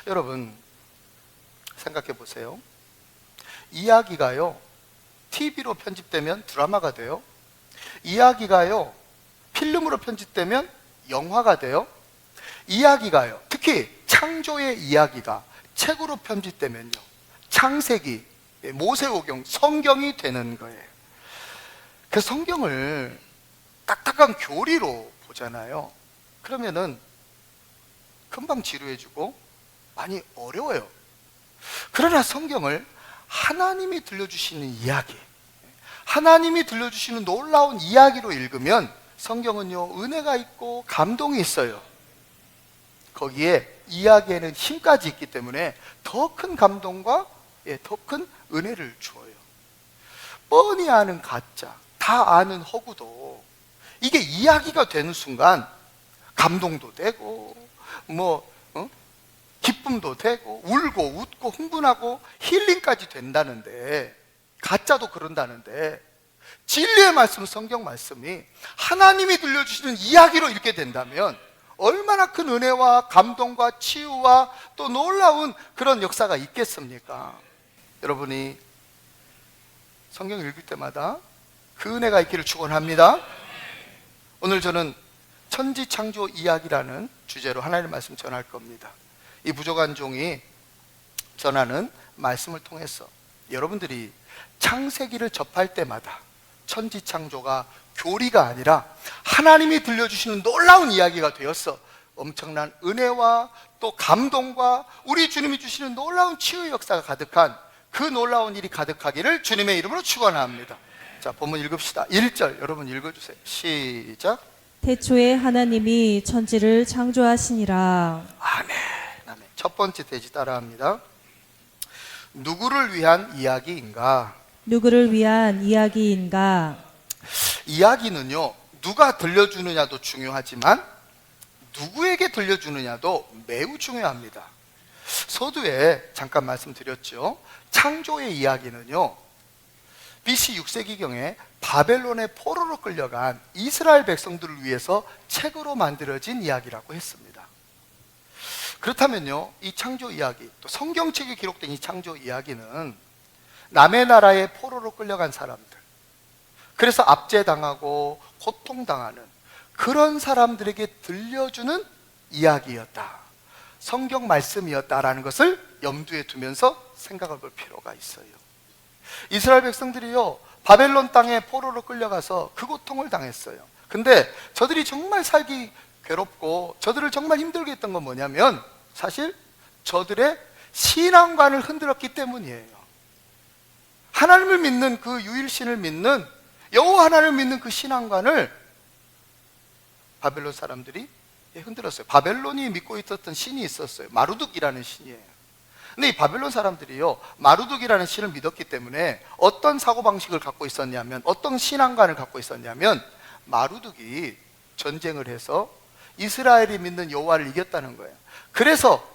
여러분 생각해 보세요. 이야기가요 TV로 편집되면 드라마가 돼요. 이야기가요 필름으로 편집되면 영화가 돼요. 이야기가요, 특히 창조의 이야기가 책으로 편집되면요 창세기, 모세오경, 성경이 되는 거예요. 그 성경을 딱딱한 교리로 보잖아요. 그러면은 금방 지루해지고 많이 어려워요. 그러나 성경을 하나님이 들려주시는 이야기, 하나님이 들려주시는 놀라운 이야기로 읽으면 성경은요 은혜가 있고 감동이 있어요. 거기에 이야기에는 힘까지 있기 때문에 더 큰 감동과 더 큰 은혜를 주어요. 뻔히 아는 가짜, 다 아는 허구도 이게 이야기가 되는 순간 감동도 되고 기쁨도 되고 울고 웃고 흥분하고 힐링까지 된다는데, 가짜도 그런다는데, 진리의 말씀, 성경 말씀이 하나님이 들려주시는 이야기로 읽게 된다면 얼마나 큰 은혜와 감동과 치유와 또 놀라운 그런 역사가 있겠습니까? 여러분이 성경 읽을 때마다 그 은혜가 있기를 축원합니다. 오늘 저는 천지창조 이야기라는 주제로 하나님의 말씀 전할 겁니다. 이 부족한 종이 전하는 말씀을 통해서 여러분들이 창세기를 접할 때마다 천지창조가 교리가 아니라 하나님이 들려주시는 놀라운 이야기가 되어서 엄청난 은혜와 또 감동과 우리 주님이 주시는 놀라운 치유 역사가 가득한 그 놀라운 일이 가득하기를 주님의 이름으로 축원합니다. 자, 본문 읽읍시다. 1절 여러분 읽어주세요. 시작. 태초에 하나님이 천지를 창조하시니라. 아멘. 아멘. 첫 번째 대지 따라합니다. 누구를 위한 이야기인가? 누구를 위한 이야기인가? 이야기는요 누가 들려주느냐도 중요하지만 누구에게 들려주느냐도 매우 중요합니다. 서두에 잠깐 말씀드렸죠. 창조의 이야기는요 BC 6세기경에 바벨론의 포로로 끌려간 이스라엘 백성들을 위해서 책으로 만들어진 이야기라고 했습니다. 그렇다면요 이 창조 이야기, 또 성경책에 기록된 이 창조 이야기는 남의 나라의 포로로 끌려간 사람들, 그래서 압제당하고 고통당하는 그런 사람들에게 들려주는 이야기였다, 성경 말씀이었다라는 것을 염두에 두면서 생각해 볼 필요가 있어요. 이스라엘 백성들이요 바벨론 땅에 포로로 끌려가서 그 고통을 당했어요. 근데 저들이 정말 살기 괴롭고 저들을 정말 힘들게 했던 건 뭐냐면 사실 저들의 신앙관을 흔들었기 때문이에요. 하나님을 믿는 그 유일신을 믿는 여호와 하나님을 믿는 그 신앙관을 바벨론 사람들이 흔들었어요. 바벨론이 믿고 있었던 신이 있었어요. 마루둑이라는 신이에요. 근데 이 바벨론 사람들이요 마루둑이라는 신을 믿었기 때문에 어떤 사고방식을 갖고 있었냐면, 어떤 신앙관을 갖고 있었냐면, 마루둑이 전쟁을 해서 이스라엘이 믿는 여호와를 이겼다는 거예요. 그래서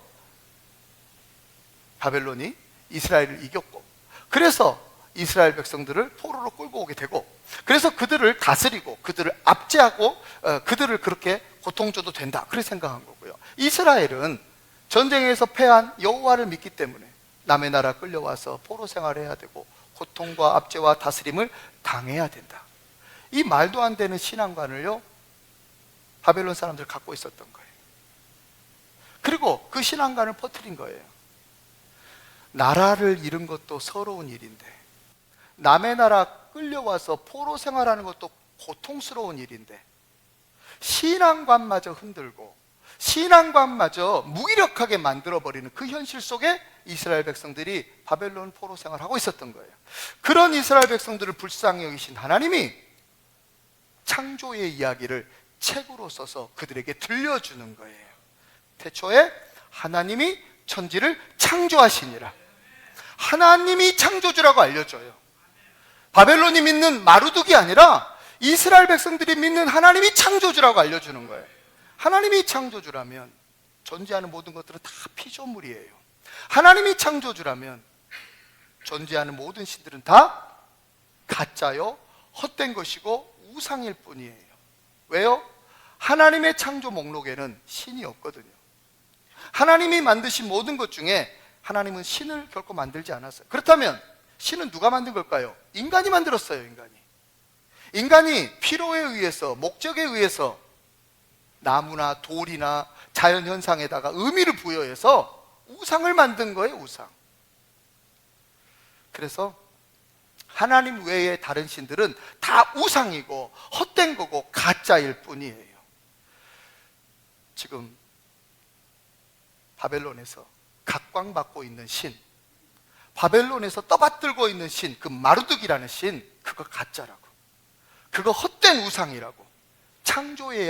바벨론이 이스라엘을 이겼고, 그래서 이스라엘 백성들을 포로로 끌고 오게 되고, 그래서 그들을 다스리고 그들을 압제하고 그들을 그렇게 고통 줘도 된다, 그렇게 생각한 거고요. 이스라엘은 전쟁에서 패한 여호와를 믿기 때문에 남의 나라 끌려와서 포로 생활해야 되고 고통과 압제와 다스림을 당해야 된다, 이 말도 안 되는 신앙관을요 바벨론 사람들 갖고 있었던 거예요. 그리고 그 신앙관을 퍼뜨린 거예요. 나라를 잃은 것도 서러운 일인데, 남의 나라 끌려와서 포로 생활하는 것도 고통스러운 일인데, 신앙관마저 흔들고 신앙관마저 무기력하게 만들어버리는 그 현실 속에 이스라엘 백성들이 바벨론 포로 생활하고 있었던 거예요. 그런 이스라엘 백성들을 불쌍히 여기신 하나님이 창조의 이야기를 책으로 써서 그들에게 들려주는 거예요. 태초에 하나님이 천지를 창조하시니라. 하나님이 창조주라고 알려줘요. 바벨론이 믿는 마루둑이 아니라 이스라엘 백성들이 믿는 하나님이 창조주라고 알려주는 거예요. 하나님이 창조주라면 존재하는 모든 것들은 다 피조물이에요. 하나님이 창조주라면 존재하는 모든 신들은 다 가짜요, 헛된 것이고 우상일 뿐이에요. 왜요? 하나님의 창조 목록에는 신이 없거든요. 하나님이 만드신 모든 것 중에 하나님은 신을 결코 만들지 않았어요. 그렇다면 신은 누가 만든 걸까요? 인간이 만들었어요. 인간이 필요에 의해서, 목적에 의해서 나무나 돌이나 자연현상에다가 의미를 부여해서 우상을 만든 거예요. 우상. 그래서 하나님 외에 다른 신들은 다 우상이고 헛된 거고 가짜일 뿐이에요. 지금 바벨론에서 각광받고 있는 신, 바벨론에서 떠받들고 있는 신, 그 마르둑이라는 신, 그거 가짜라고, 그거 헛된 우상이라고 창조의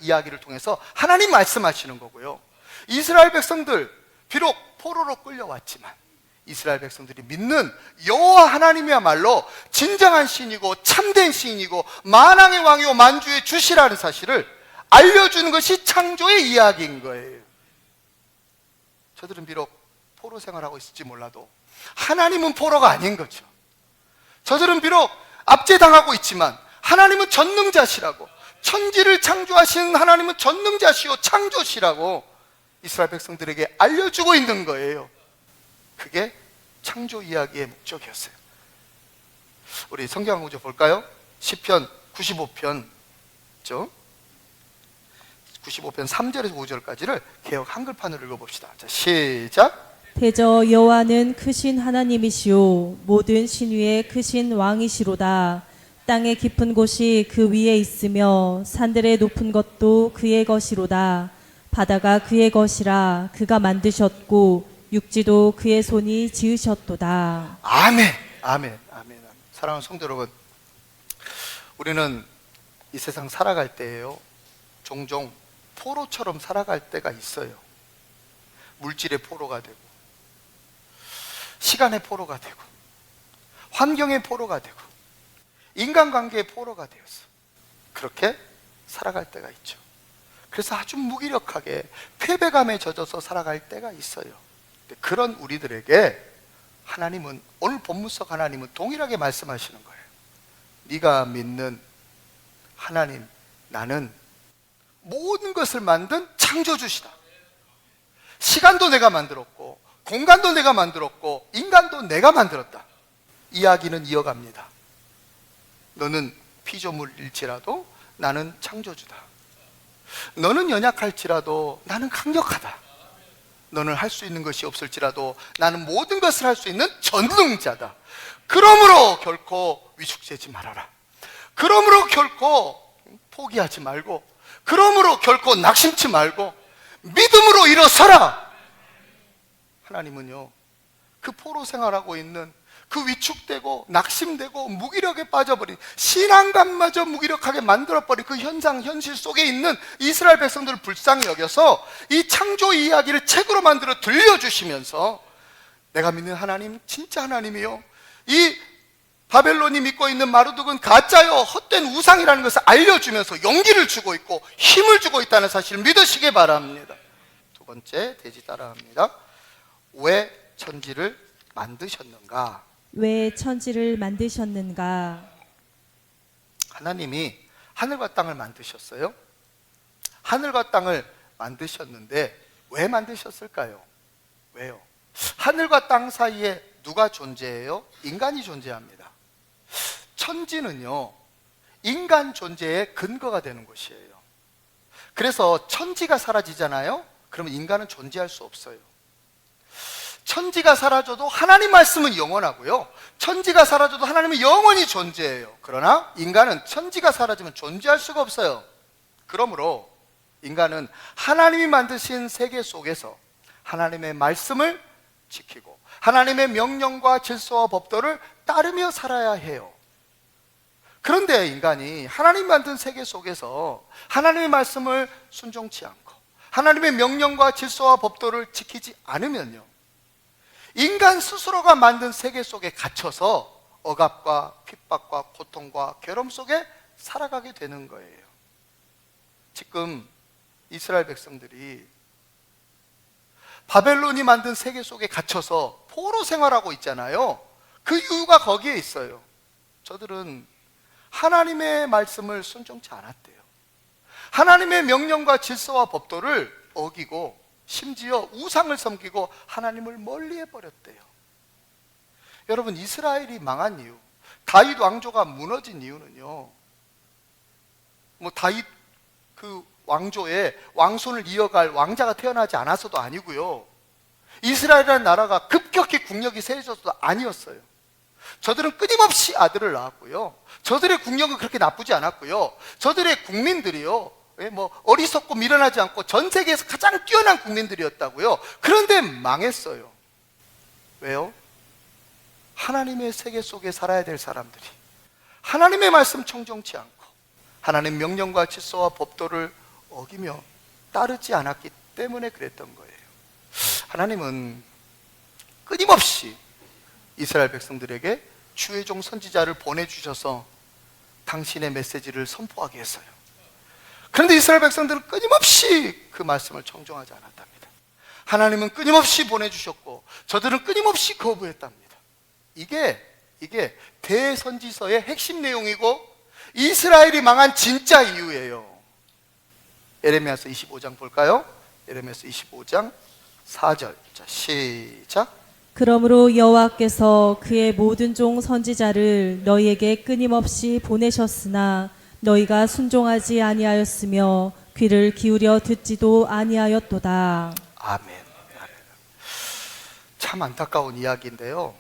이야기를 통해서 하나님 말씀하시는 거고요. 이스라엘 백성들 비록 포로로 끌려왔지만 이스라엘 백성들이 믿는 여호와 하나님이야말로 진정한 신이고 참된 신이고 만왕의 왕이요 만주의 주시라는 사실을 알려주는 것이 창조의 이야기인 거예요. 저들은 비록 포로 생활하고 있을지 몰라도 하나님은 포로가 아닌 거죠. 저들은 비록 압제당하고 있지만 하나님은 전능자시라고, 천지를 창조하신 하나님은 전능자시요 창조시라고 이스라엘 백성들에게 알려주고 있는 거예요. 그게 창조 이야기의 목적이었어요. 우리 성경 구절 볼까요? 시편 95편 95편 3절에서 5절까지를 개역 한글판으로 읽어봅시다. 자, 시작. 대저 여호와는 크신 하나님이시요 모든 신 위에 크신 왕이시로다. 땅의 깊은 곳이 그 위에 있으며 산들의 높은 것도 그의 것이로다. 바다가 그의 것이라 그가 만드셨고 육지도 그의 손이 지으셨도다. 아멘. 아멘. 아멘. 사랑하는 성도 여러분, 우리는 이 세상 살아갈 때에요, 종종 포로처럼 살아갈 때가 있어요. 물질의 포로가 되고, 시간의 포로가 되고, 환경의 포로가 되고, 인간관계의 포로가 되었어. 그렇게 살아갈 때가 있죠. 그래서 아주 무기력하게 패배감에 젖어서 살아갈 때가 있어요. 그런 우리들에게 하나님은, 오늘 본문석 하나님은 동일하게 말씀하시는 거예요. 네가 믿는 하나님, 나는 모든 것을 만든 창조주시다. 시간도 내가 만들었고 공간도 내가 만들었고 인간도 내가 만들었다. 이야기는 이어갑니다. 너는 피조물일지라도 나는 창조주다. 너는 연약할지라도 나는 강력하다. 너는 할 수 있는 것이 없을지라도 나는 모든 것을 할 수 있는 전능자다. 그러므로 결코 위축되지 말아라. 그러므로 결코 포기하지 말고, 그러므로 결코 낙심치 말고 믿음으로 일어서라. 하나님은요, 그 포로 생활하고 있는, 그 위축되고 낙심되고 무기력에 빠져버린, 신앙감마저 무기력하게 만들어버린 그 현실 속에 있는 이스라엘 백성들을 불쌍히 여겨서 이 창조 이야기를 책으로 만들어 들려주시면서 내가 믿는 하나님 진짜 하나님이요, 이 바벨론이 믿고 있는 마르둑은 가짜요 헛된 우상이라는 것을 알려주면서 용기를 주고 있고 힘을 주고 있다는 사실을 믿으시기 바랍니다. 두 번째, 돼지 따라합니다. 왜 천지를 만드셨는가? 왜 천지를 만드셨는가? 하나님이 하늘과 땅을 만드셨어요. 하늘과 땅을 만드셨는데 왜 만드셨을까요? 왜요? 하늘과 땅 사이에 누가 존재해요? 인간이 존재합니다. 천지는요, 인간 존재의 근거가 되는 곳이에요. 그래서 천지가 사라지잖아요? 그러면 인간은 존재할 수 없어요. 천지가 사라져도 하나님 말씀은 영원하고요, 천지가 사라져도 하나님은 영원히 존재해요. 그러나 인간은 천지가 사라지면 존재할 수가 없어요. 그러므로 인간은 하나님이 만드신 세계 속에서 하나님의 말씀을 지키고 하나님의 명령과 질서와 법도를 따르며 살아야 해요. 그런데 인간이 하나님 만든 세계 속에서 하나님의 말씀을 순종치 않고 하나님의 명령과 질서와 법도를 지키지 않으면요, 인간 스스로가 만든 세계 속에 갇혀서 억압과 핍박과 고통과 괴로움 속에 살아가게 되는 거예요. 지금 이스라엘 백성들이 바벨론이 만든 세계 속에 갇혀서 포로 생활하고 있잖아요. 그 이유가 거기에 있어요. 저들은 하나님의 말씀을 순종치 않았대요. 하나님의 명령과 질서와 법도를 어기고 심지어 우상을 섬기고 하나님을 멀리 해버렸대요. 여러분, 이스라엘이 망한 이유, 다윗 왕조가 무너진 이유는요, 뭐 다윗 그 왕조에 왕손을 이어갈 왕자가 태어나지 않아서도 아니고요, 이스라엘이라는 나라가 급격히 국력이 세져서도 아니었어요. 저들은 끊임없이 아들을 낳았고요, 저들의 국력은 그렇게 나쁘지 않았고요, 저들의 국민들이요, 뭐 어리석고 미련하지 않고 전 세계에서 가장 뛰어난 국민들이었다고요. 그런데 망했어요. 왜요? 하나님의 세계 속에 살아야 될 사람들이 하나님의 말씀 청정치 않고 하나님 명령과 질서와 법도를 어기며 따르지 않았기 때문에 그랬던 거예요. 하나님은 끊임없이 이스라엘 백성들에게 주의 종 선지자를 보내주셔서 당신의 메시지를 선포하게 했어요. 그런데 이스라엘 백성들은 끊임없이 그 말씀을 청종하지 않았답니다. 하나님은 끊임없이 보내주셨고 저들은 끊임없이 거부했답니다. 이게 대선지서의 핵심 내용이고 이스라엘이 망한 진짜 이유예요. 예레미야서 25장 볼까요? 예레미야서 25장 4절. 자, 시작. 그러므로 여호와께서 그의 모든 종 선지자를 너희에게 끊임없이 보내셨으나 너희가 순종하지 아니하였으며 귀를 기울여 듣지도 아니하였도다. 아멘. 참 안타까운 이야기인데요,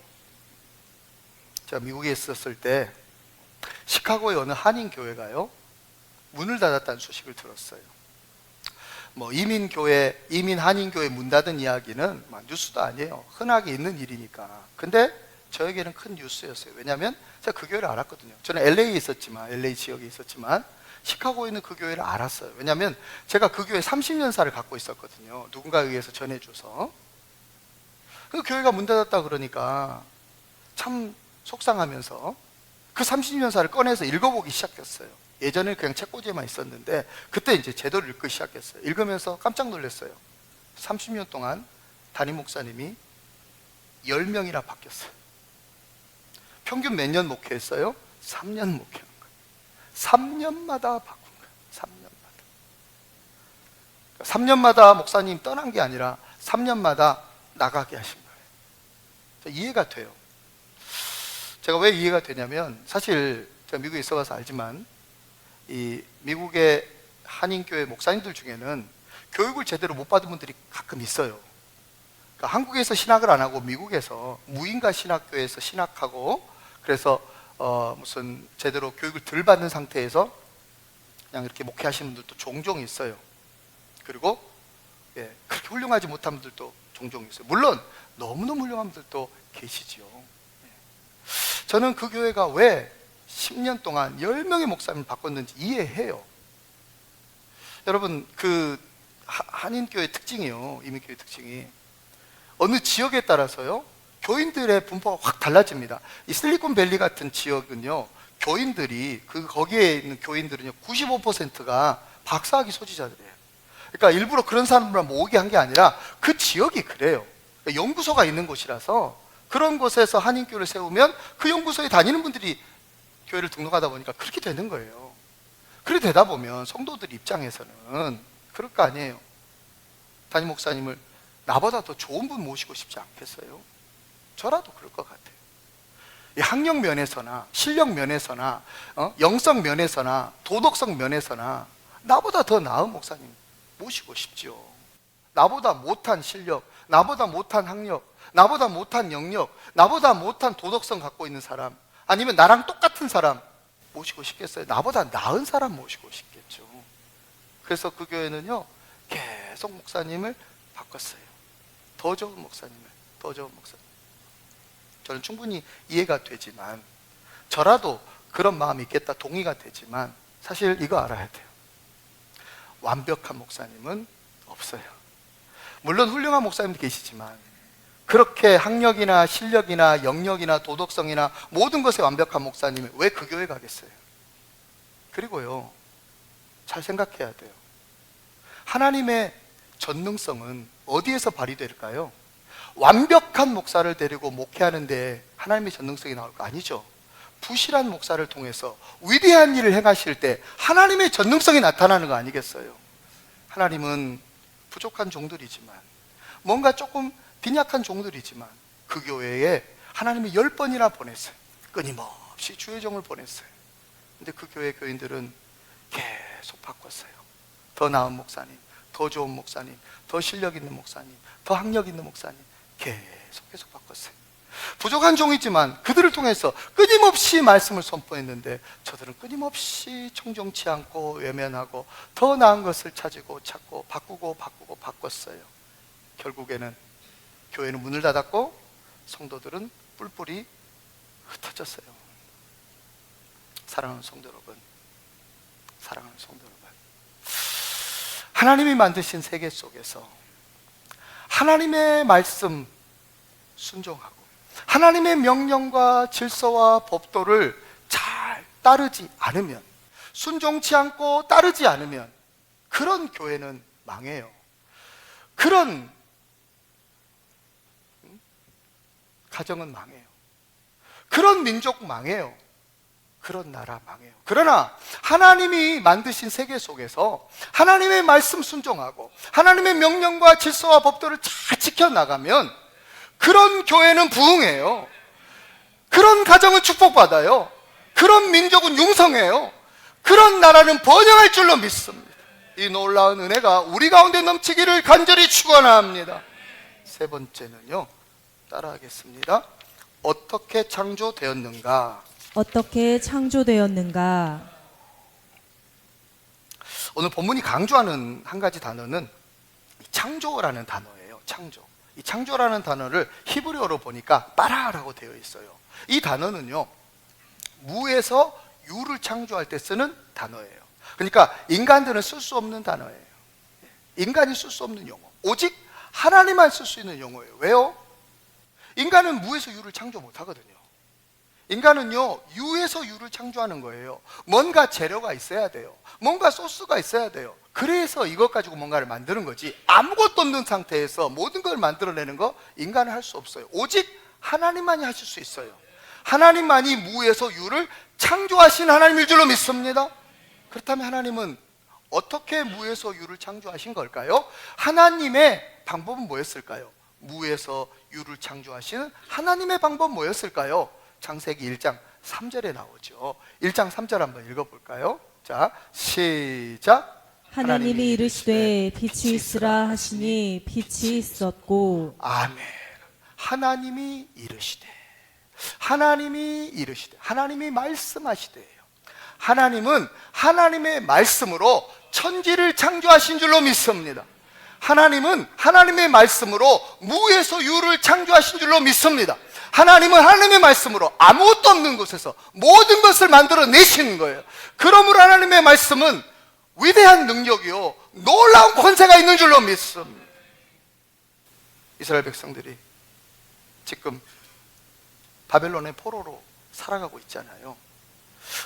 제가 미국에 있었을 때 시카고의 어느 한인 교회가요 문을 닫았다는 소식을 들었어요. 뭐 이민 한인 교회 문 닫은 이야기는 뉴스도 아니에요. 흔하게 있는 일이니까. 근데 저에게는 큰 뉴스였어요. 왜냐하면 제가 그 교회를 알았거든요. 저는 LA 지역에 있었지만 시카고에 있는 그 교회를 알았어요. 왜냐하면 제가 그 교회 30년사를 갖고 있었거든요. 누군가에 의해서 전해줘서. 그 교회가 문 닫았다 그러니까 참 속상하면서 그 30년사를 꺼내서 읽어보기 시작했어요. 예전에는 그냥 책꽂이에만 있었는데 그때 이제 제대로 읽기 시작했어요. 읽으면서 깜짝 놀랐어요. 30년 동안 담임 목사님이 10명이나 바뀌었어요. 평균 몇 년 목회했어요? 3년 목회한 거예요. 3년마다 바꾼 거예요. 3년마다. 3년마다 목사님 떠난 게 아니라 3년마다 나가게 하신 거예요. 이해가 돼요. 제가 왜 이해가 되냐면, 사실 제가 미국에 있어봐서 알지만 이 미국의 한인교회 목사님들 중에는 교육을 제대로 못 받은 분들이 가끔 있어요. 그러니까 한국에서 신학을 안 하고 미국에서 무인가 신학교에서 신학하고, 그래서 무슨 제대로 교육을 덜 받는 상태에서 그냥 이렇게 목회하시는 분들도 종종 있어요. 그리고 그렇게 훌륭하지 못한 분들도 종종 있어요. 물론 너무너무 훌륭한 분들도 계시지요. 저는 그 교회가 왜 10년 동안 10명의 목사님을 바꿨는지 이해해요. 여러분, 그 한인교회 특징이요, 이민교회 특징이 어느 지역에 따라서요 교인들의 분포가 확 달라집니다. 이 실리콘밸리 같은 지역은요, 교인들이 거기에 있는 교인들은요 95%가 박사학위 소지자들이에요. 그러니까 일부러 그런 사람들만 모으게 한 게 아니라 그 지역이 그래요. 그러니까 연구소가 있는 곳이라서 그런 곳에서 한인교회를 세우면 그 연구소에 다니는 분들이 교회를 등록하다 보니까 그렇게 되는 거예요. 그렇게 되다 보면 성도들 입장에서는 그럴 거 아니에요. 담임 목사님을 나보다 더 좋은 분 모시고 싶지 않겠어요? 저라도 그럴 것 같아요. 이 학력 면에서나 실력 면에서나 영성 면에서나 도덕성 면에서나 나보다 더 나은 목사님 모시고 싶죠. 나보다 못한 실력, 나보다 못한 학력, 나보다 못한 영역, 나보다 못한 도덕성 갖고 있는 사람, 아니면 나랑 똑같은 사람 모시고 싶겠어요? 나보다 나은 사람 모시고 싶겠죠. 그래서 그 교회는요 계속 목사님을 바꿨어요. 더 좋은 목사님. 저는 충분히 이해가 되지만, 저라도 그런 마음이 있겠다 동의가 되지만, 사실 이거 알아야 돼요. 완벽한 목사님은 없어요. 물론 훌륭한 목사님도 계시지만 그렇게 학력이나 실력이나 영역이나 도덕성이나 모든 것에 완벽한 목사님이 왜 그 교회 가겠어요? 그리고요, 잘 생각해야 돼요. 하나님의 전능성은 어디에서 발휘될까요? 완벽한 목사를 데리고 목회하는데 하나님의 전능성이 나올까? 아니죠. 부실한 목사를 통해서 위대한 일을 행하실 때 하나님의 전능성이 나타나는 거 아니겠어요? 하나님은 부족한 종들이지만, 뭔가 조금 빈약한 종들이지만 그 교회에 하나님이 10번이나 보냈어요. 끊임없이 주의 종을 보냈어요. 근데 그 교회 교인들은 계속 바꿨어요. 더 나은 목사님, 더 좋은 목사님, 더 실력 있는 목사님, 더 학력 있는 목사님, 계속 바꿨어요. 부족한 종이지만 그들을 통해서 끊임없이 말씀을 선포했는데 저들은 끊임없이 청종치 않고 외면하고 더 나은 것을 찾고 바꾸고 바꿨어요. 결국에는 교회는 문을 닫았고 성도들은 뿔뿔이 흩어졌어요. 사랑하는 성도 여러분, 하나님이 만드신 세계 속에서 하나님의 말씀 순종하고 하나님의 명령과 질서와 법도를 잘 따르지 않으면, 순종치 않고 따르지 않으면 그런 교회는 망해요. 그런 가정은 망해요. 그런 민족 망해요. 그런 나라 망해요. 그러나 하나님이 만드신 세계 속에서 하나님의 말씀 순종하고 하나님의 명령과 질서와 법도를 잘 지켜나가면 그런 교회는 부흥해요. 그런 가정은 축복받아요. 그런 민족은 융성해요. 그런 나라는 번영할 줄로 믿습니다. 이 놀라운 은혜가 우리 가운데 넘치기를 간절히 축원합니다. 세 번째는요, 따라하겠습니다. 어떻게 창조되었는가? 어떻게 창조되었는가? 오늘 본문이 강조하는 한 가지 단어는 창조라는 단어예요. 창조. 이 창조라는 단어를 히브리어로 보니까 바라라고 되어 있어요. 이 단어는요, 무에서 유를 창조할 때 쓰는 단어예요. 그러니까 인간들은 쓸 수 없는 단어예요. 인간이 쓸 수 없는 용어. 오직 하나님만 쓸 수 있는 용어예요. 왜요? 인간은 무에서 유를 창조 못 하거든요. 인간은요, 유에서 유를 창조하는 거예요. 뭔가 재료가 있어야 돼요. 뭔가 소스가 있어야 돼요. 그래서 이것 가지고 뭔가를 만드는 거지, 아무것도 없는 상태에서 모든 걸 만들어내는 거 인간은 할 수 없어요. 오직 하나님만이 하실 수 있어요. 하나님만이 무에서 유를 창조하신 하나님일 줄로 믿습니다. 그렇다면 하나님은 어떻게 무에서 유를 창조하신 걸까요? 하나님의 방법은 뭐였을까요? 무에서 유를 창조하시는 하나님의 방법은 뭐였을까요? 창세기 1장 3절에 나오죠. 1장 3절 한번 읽어볼까요? 자, 시작. 하나님이 이르시되 빛이 있으라 하시니 빛이 있었고. 아멘. 하나님이 이르시되, 하나님이 말씀하시되요. 하나님은 하나님의 말씀으로 천지를 창조하신 줄로 믿습니다. 하나님은 하나님의 말씀으로 무에서 유를 창조하신 줄로 믿습니다. 하나님은 하나님의 말씀으로 아무것도 없는 곳에서 모든 것을 만들어내시는 거예요. 그러므로 하나님의 말씀은 위대한 능력이요, 놀라운 권세가 있는 줄로 믿습니다. 이스라엘 백성들이 지금 바벨론의 포로로 살아가고 있잖아요.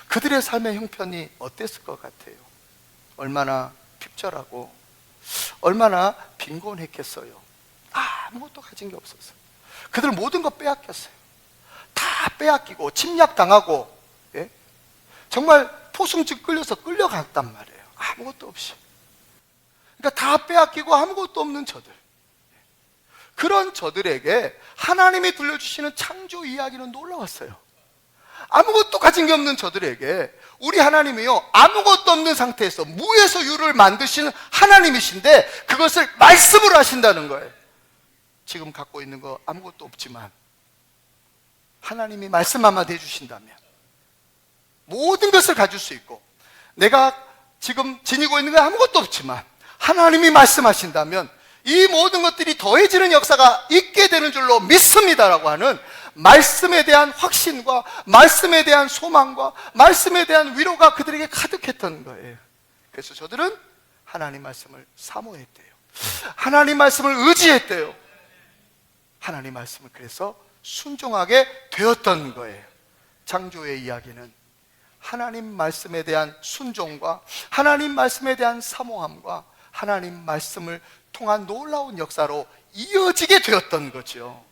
그들의 삶의 형편이 어땠을 것 같아요? 얼마나 핍절하고 얼마나 빈곤했겠어요. 아무것도 가진 게 없었어요. 그들 모든 거 빼앗겼어요. 다 빼앗기고 침략당하고, 예? 정말 포승집 끌려서 끌려갔단 말이에요. 아무것도 없이. 그러니까 다 빼앗기고 아무것도 없는 저들, 그런 저들에게 하나님이 들려주시는 창조 이야기는 놀라웠어요. 아무것도 가진 게 없는 저들에게 우리 하나님이요, 아무것도 없는 상태에서 무에서 유를 만드시는 하나님이신데 그것을 말씀으로 하신다는 거예요. 지금 갖고 있는 거 아무것도 없지만 하나님이 말씀 한마디 해주신다면 모든 것을 가질 수 있고, 내가 지금 지니고 있는 거 아무것도 없지만 하나님이 말씀하신다면 이 모든 것들이 더해지는 역사가 있게 되는 줄로 믿습니다라고 하는 말씀에 대한 확신과 말씀에 대한 소망과 말씀에 대한 위로가 그들에게 가득했던 거예요. 그래서 저들은 하나님 말씀을 사모했대요. 하나님 말씀을 의지했대요. 하나님 말씀을 그래서 순종하게 되었던 거예요. 창조의 이야기는 하나님 말씀에 대한 순종과 하나님 말씀에 대한 사모함과 하나님 말씀을 통한 놀라운 역사로 이어지게 되었던 거죠.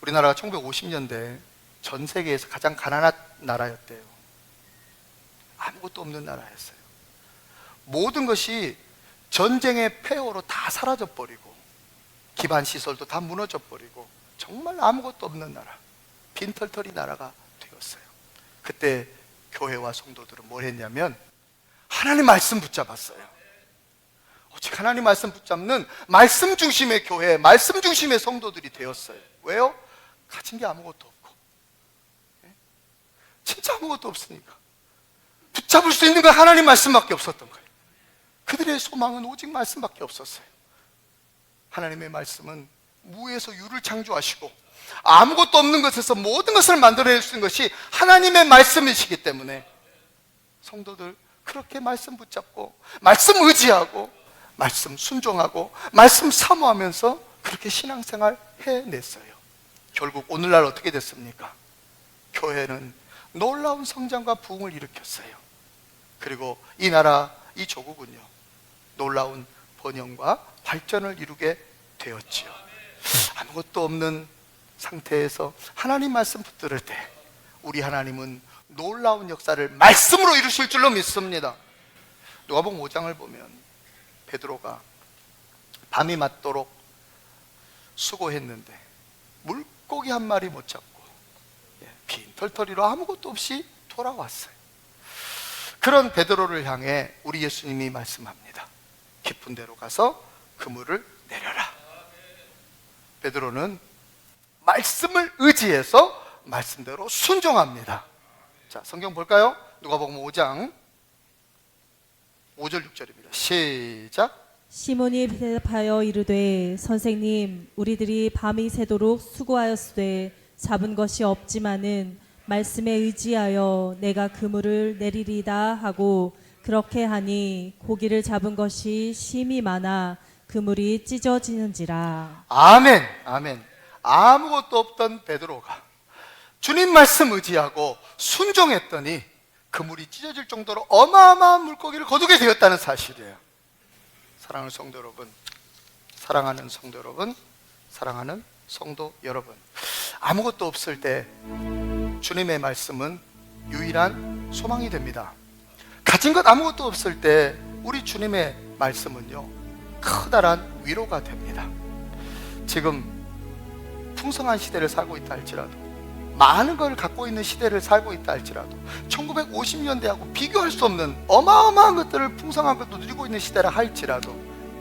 우리나라가 1950년대 전 세계에서 가장 가난한 나라였대요. 아무것도 없는 나라였어요. 모든 것이 전쟁의 폐허로 다 사라져버리고 기반 시설도 다 무너져버리고 정말 아무것도 없는 나라, 빈털터리 나라가 되었어요. 그때 교회와 성도들은 뭘 했냐면 하나님 말씀 붙잡았어요. 오직 하나님 말씀 붙잡는 말씀 중심의 교회, 말씀 중심의 성도들이 되었어요. 왜요? 가진 게 아무것도 없고, 진짜 아무것도 없으니까 붙잡을 수 있는 건 하나님 말씀밖에 없었던 거예요. 그들의 소망은 오직 말씀밖에 없었어요. 하나님의 말씀은 무에서 유를 창조하시고 아무것도 없는 것에서 모든 것을 만들어낼 수 있는 것이 하나님의 말씀이시기 때문에 성도들 그렇게 말씀 붙잡고 말씀 의지하고 말씀 순종하고 말씀 사모하면서 그렇게 신앙생활 해냈어요. 결국 오늘날 어떻게 됐습니까? 교회는 놀라운 성장과 부흥을 일으켰어요. 그리고 이 나라, 이 조국은요, 놀라운 번영과 발전을 이루게 되었지요. 아무것도 없는 상태에서 하나님 말씀 붙들을 때 우리 하나님은 놀라운 역사를 말씀으로 이루실 줄로 믿습니다. 누가복음 5장을 보면 베드로가 밤이 맞도록 수고했는데 물고기 한 마리 못 잡고 빈털터리로 아무것도 없이 돌아왔어요. 그런 베드로를 향해 우리 예수님이 말씀합니다. 깊은 데로 가서 그물을 내려라. 베드로는 말씀을 의지해서 말씀대로 순종합니다. 자, 성경 볼까요? 누가복음 5장 5절 6절입니다. 시작. 시몬이 대답하여 이르되 선생님 우리들이 밤이 새도록 수고하였으되 잡은 것이 없지만은 말씀에 의지하여 내가 그물을 내리리다 하고 그렇게 하니 고기를 잡은 것이 심히 많아 그물이 찢어지는지라. 아멘, 아멘. 아무것도 없던 베드로가 주님 말씀 의지하고 순종했더니 그물이 찢어질 정도로 어마어마한 물고기를 거두게 되었다는 사실이에요. 사랑하는 성도 여러분, 사랑하는 성도 여러분, 사랑하는 성도 여러분, 아무것도 없을 때 주님의 말씀은 유일한 소망이 됩니다. 가진 것 아무것도 없을 때 우리 주님의 말씀은요, 커다란 위로가 됩니다. 지금 풍성한 시대를 살고 있다 할지라도, 많은 걸 갖고 있는 시대를 살고 있다 할지라도 1950년대하고 비교할 수 없는 어마어마한 것들을, 풍성한 것도 누리고 있는 시대라 할지라도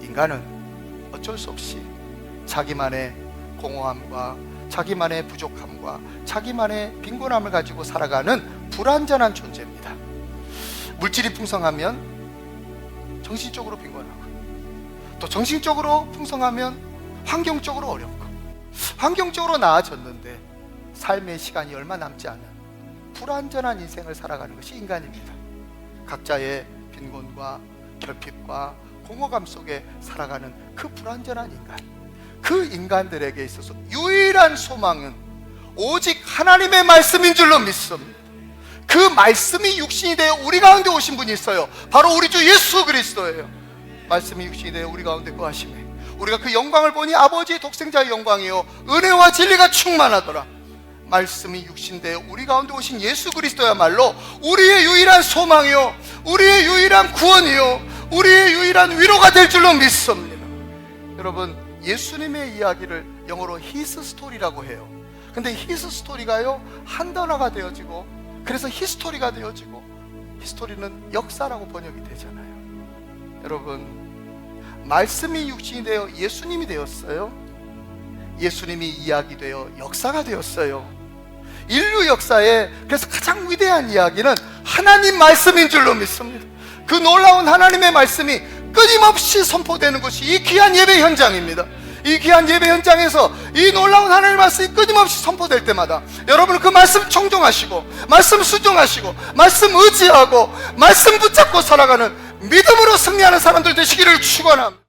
인간은 어쩔 수 없이 자기만의 공허함과 자기만의 부족함과 자기만의 빈곤함을 가지고 살아가는 불완전한 존재입니다. 물질이 풍성하면 정신적으로 빈곤하고, 또 정신적으로 풍성하면 환경적으로 어렵고, 환경적으로 나아졌는데 삶의 시간이 얼마 남지 않은 불완전한 인생을 살아가는 것이 인간입니다. 각자의 빈곤과 결핍과 공허감 속에 살아가는 그 불완전한 인간, 그 인간들에게 있어서 유일한 소망은 오직 하나님의 말씀인 줄로 믿습니다. 그 말씀이 육신이 되어 우리 가운데 오신 분이 있어요. 바로 우리 주 예수 그리스도예요. 말씀이 육신이 되어 우리 가운데 거하시네. 우리가 그 영광을 보니 아버지의 독생자의 영광이요 은혜와 진리가 충만하더라. 말씀이 육신되어 우리 가운데 오신 예수 그리스도야말로 우리의 유일한 소망이요, 우리의 유일한 구원이요, 우리의 유일한 위로가 될 줄로 믿습니다. 여러분, 예수님의 이야기를 영어로 히스 스토리라고 해요. 근데 히스 스토리가요 한 단어가 되어지고, 그래서 히스토리가 되어지고, 히스토리는 역사라고 번역이 되잖아요. 여러분, 말씀이 육신이 되어 예수님이 되었어요. 예수님이 이야기 되어 역사가 되었어요. 인류 역사에 그래서 가장 위대한 이야기는 하나님 말씀인 줄로 믿습니다. 그 놀라운 하나님의 말씀이 끊임없이 선포되는 것이 이 귀한 예배 현장입니다. 이 귀한 예배 현장에서 이 놀라운 하나님의 말씀이 끊임없이 선포될 때마다 여러분은 그 말씀 청종하시고, 말씀 수종하시고, 말씀 의지하고, 말씀 붙잡고 살아가는 믿음으로 승리하는 사람들 되시기를 축원합니다.